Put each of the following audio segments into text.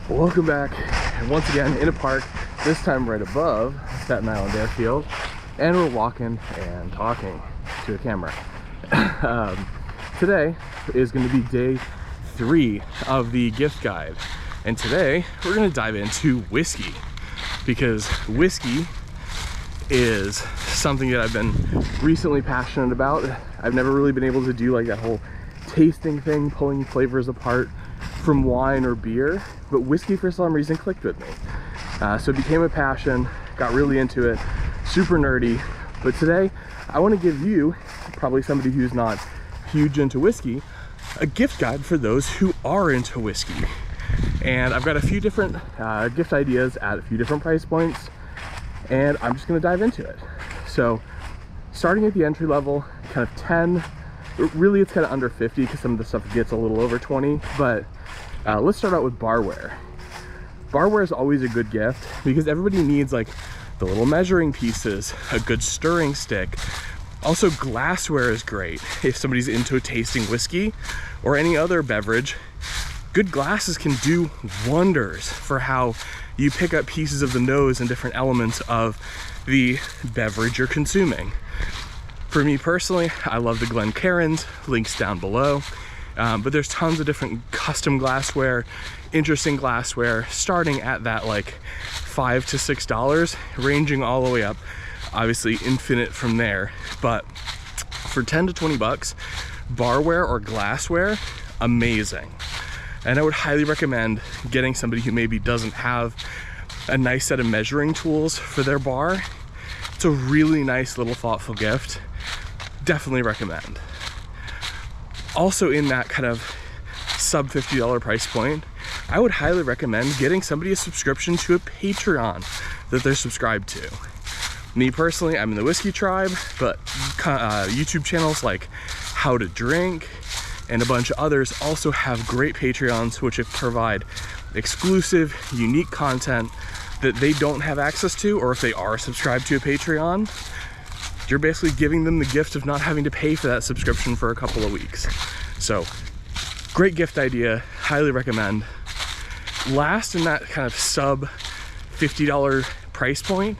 Welcome back, and once again in a park, this time right above Staten Island Airfield, and we're walking and talking to a camera. Today is going to be day 3 of the gift guide, and today we're going to dive into whiskey, because whiskey is something that I've been recently passionate about. I've never really been able to do like that whole tasting thing, pulling flavors apart from wine or beer, but whiskey for some reason clicked with me. So it became a passion, got really into it, super nerdy. But today I want to give you, probably somebody who's not huge into whiskey, a gift guide for those who are into whiskey. And I've got a few different gift ideas at a few different price points, and I'm just going to dive into it. So starting at the entry level, kind of 10, really it's kind of under 50 because some of the stuff gets a little over 20, but let's start out with barware. Barware is always a good gift because everybody needs like the little measuring pieces, a good stirring stick. Also, glassware is great if somebody's into tasting whiskey or any other beverage. Good glasses can do wonders for how you pick up pieces of the nose and different elements of the beverage you're consuming. For me personally, I love the Glencairns, links down below. But there's tons of different custom glassware, interesting glassware, starting at that like $5 to $6, ranging all the way up, obviously infinite from there. But for 10 to 20 bucks, barware or glassware, amazing. And I would highly recommend getting somebody who maybe doesn't have a nice set of measuring tools for their bar. It's a really nice little thoughtful gift. Definitely recommend. Also in that kind of sub $50 price point, I would highly recommend getting somebody a subscription to a Patreon that they're subscribed to. Me personally, I'm in the whiskey tribe, but YouTube channels like How to Drink and a bunch of others also have great Patreons which provide exclusive, unique content that they don't have access to, or if they are subscribed to a Patreon, you're basically giving them the gift of not having to pay for that subscription for a couple of weeks. So, great gift idea, highly recommend. Last in that kind of sub $50 price point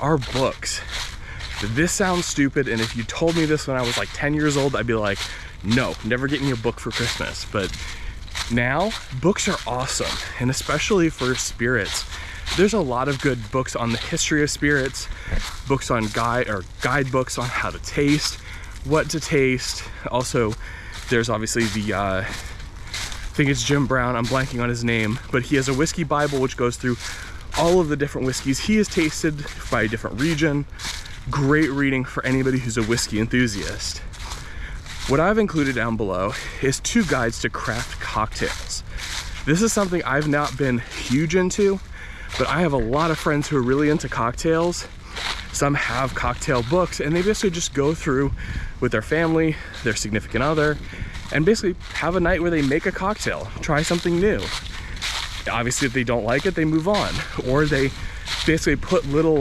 are books. This sounds stupid, and if you told me this when I was like 10 years old, I'd be like, no, never get me a book for Christmas. But now, books are awesome, and especially for spirits. There's a lot of good books on the history of spirits, books on guidebooks on how to taste, what to taste. Also, there's obviously the, I think it's Jim Brown, I'm blanking on his name, but he has a whiskey Bible which goes through all of the different whiskeys he has tasted by a different region. Great reading for anybody who's a whiskey enthusiast. What I've included down below is 2 guides to craft cocktails. This is something I've not been huge into, but I have a lot of friends who are really into cocktails. Some have cocktail books, and they basically just go through with their family, their significant other, and basically have a night where they make a cocktail, try something new. Obviously, if they don't like it, they move on, or they basically put little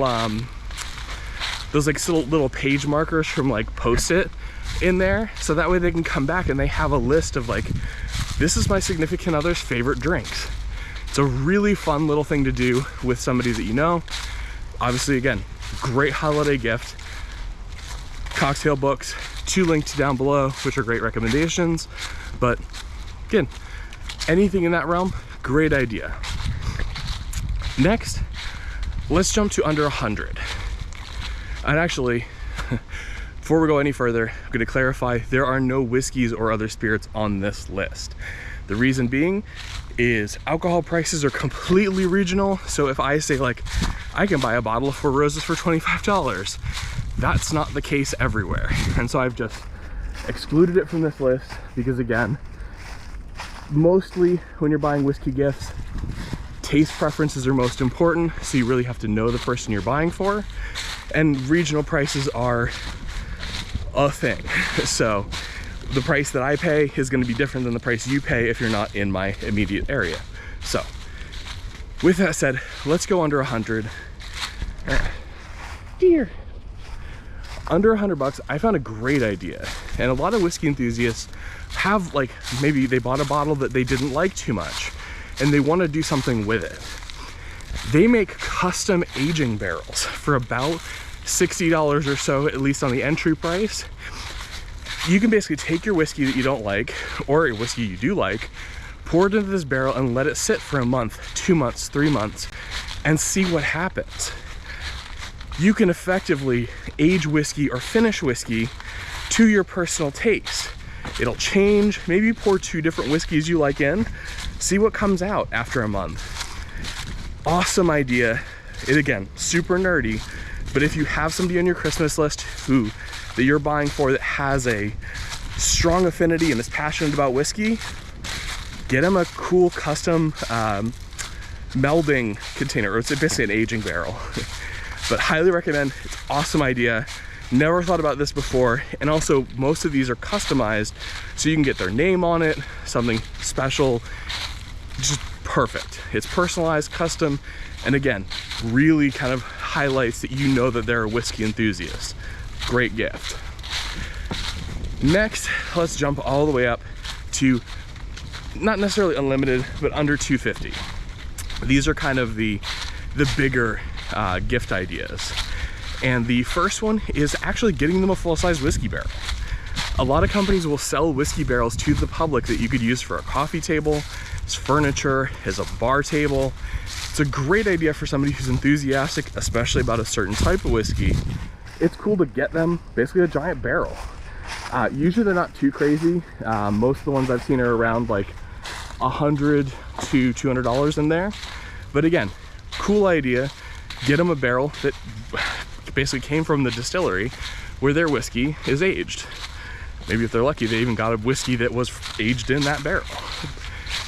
those like little page markers from like Post-it in there, so that way they can come back and they have a list of like, this is my significant other's favorite drinks. It's a really fun little thing to do with somebody that you know. Obviously, again, great holiday gift. Cocktail books, 2 linked down below, which are great recommendations. But again, anything in that realm, great idea. Next, let's jump to under 100. And actually, before we go any further, I'm going to clarify there are no whiskeys or other spirits on this list. The reason being is alcohol prices are completely regional. So if I say like, I can buy a bottle of Four Roses for $25, that's not the case everywhere. And so I've just excluded it from this list because, again, mostly when you're buying whiskey gifts, taste preferences are most important. So you really have to know the person you're buying for. And regional prices are a thing. So the price that I pay is going to be different than the price you pay if you're not in my immediate area. So with that said, let's go under 100. Dear. Under 100 bucks, I found a great idea. And a lot of whiskey enthusiasts have, like, maybe they bought a bottle that they didn't like too much. and they want to do something with it. They make custom aging barrels for about $60 or so, at least on the entry price. You can basically take your whiskey that you don't like, or a whiskey you do like, pour it into this barrel and let it sit for a month, 2 months, 3 months, and see what happens. You can effectively age whiskey or finish whiskey to your personal taste. It'll change. Maybe you pour 2 different whiskeys you like in, see what comes out after a month. Awesome idea. It, again, super nerdy, but if you have somebody on your Christmas list that you're buying for that has a strong affinity and is passionate about whiskey, get them a cool custom melding container, or it's basically an aging barrel. But highly recommend. It's an awesome idea. Never thought about this before. And also, most of these are customized, so you can get their name on it, something special. Just perfect. It's personalized, custom, and again, really kind of highlights that you know that they're a whiskey enthusiast. Great gift. Next, let's jump all the way up to not necessarily unlimited, but under $250. These are kind of the bigger gift ideas. And the first one is actually getting them a full-size whiskey barrel. A lot of companies will sell whiskey barrels to the public that you could use for a coffee table, as furniture, as a bar table. It's a great idea for somebody who's enthusiastic, especially about a certain type of whiskey. It's cool to get them basically a giant barrel. Usually they're not too crazy. Most of the ones I've seen are around like $100 to $200 in there. But again, cool idea. Get them a barrel that basically came from the distillery where their whiskey is aged. Maybe if they're lucky, they even got a whiskey that was aged in that barrel.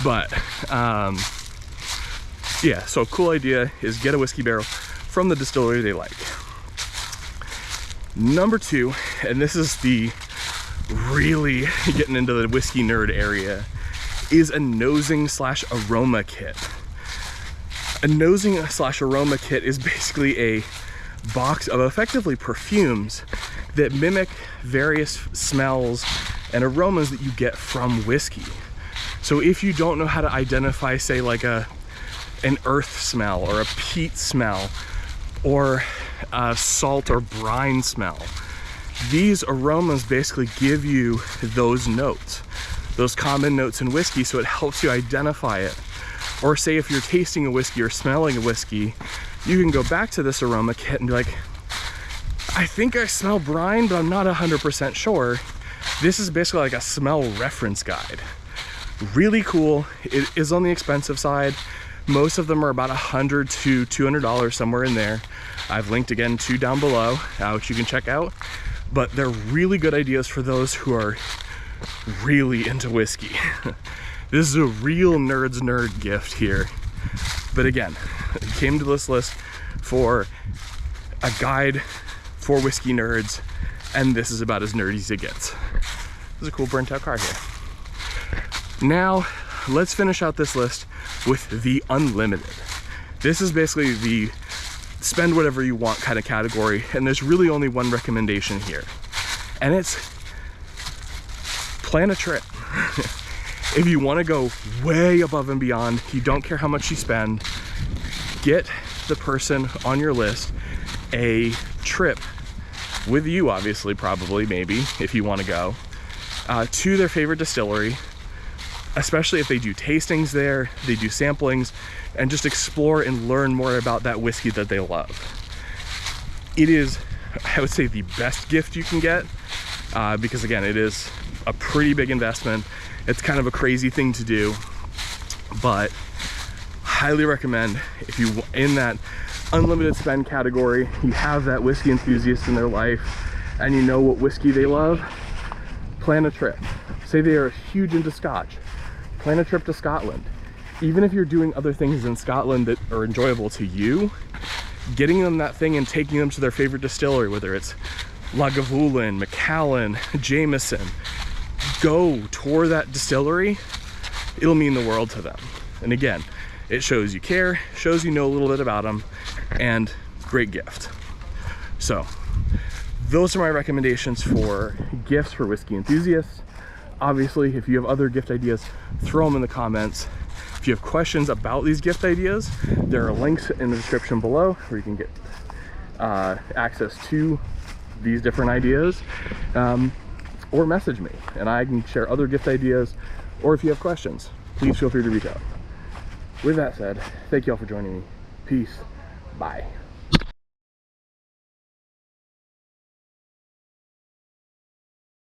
But yeah, so cool idea is get a whiskey barrel from the distillery they like. Number 2, and this is the really getting into the whiskey nerd area, is a nosing / aroma kit. A nosing / aroma kit is basically a box of effectively perfumes that mimic various smells and aromas that you get from whiskey. So if you don't know how to identify, say, like an earth smell or a peat smell or a salt or brine smell, these aromas basically give you those notes, those common notes in whiskey, so it helps you identify it. Or say if you're tasting a whiskey or smelling a whiskey, you can go back to this aroma kit and be like, I think I smell brine, but I'm not 100% sure. This is basically like a smell reference guide. Really cool. It is on the expensive side. Most of them are about $100 to $200, somewhere in there. I've linked again 2 down below, which you can check out. But they're really good ideas for those who are really into whiskey. This is a real nerd's nerd gift here. But again, it came to this list for a guide for whiskey nerds, and this is about as nerdy as it gets. There's a cool burnt out car here. Now, let's finish out this list with the unlimited. This is basically the spend whatever you want kind of category, and there's really only one recommendation here, and it's plan a trip. If you want to go way above and beyond, you don't care how much you spend, get the person on your list a trip with you, obviously, probably, maybe, if you want to go, to their favorite distillery, especially if they do tastings there, they do samplings, and just explore and learn more about that whiskey that they love. It is, I would say, the best gift you can get, because again, it is a pretty big investment. It's kind of a crazy thing to do, but highly recommend. If you in that unlimited spend category, you have that whiskey enthusiast in their life and you know what whiskey they love, plan a trip. Say they are huge into Scotch, plan a trip to Scotland. Even if you're doing other things in Scotland that are enjoyable to you, getting them that thing and taking them to their favorite distillery, whether it's Lagavulin, Macallan, Jameson, go tour that distillery. It'll mean the world to them. And again, it shows you care, shows you know a little bit about them, and great gift. So those are my recommendations for gifts for whiskey enthusiasts. Obviously, if you have other gift ideas, throw them in the comments. If you have questions about these gift ideas, there are links in the description below where you can get access to these different ideas, or message me and I can share other gift ideas, or if you have questions, please feel free to reach out. With that said, thank you all for joining me. Peace. Bye.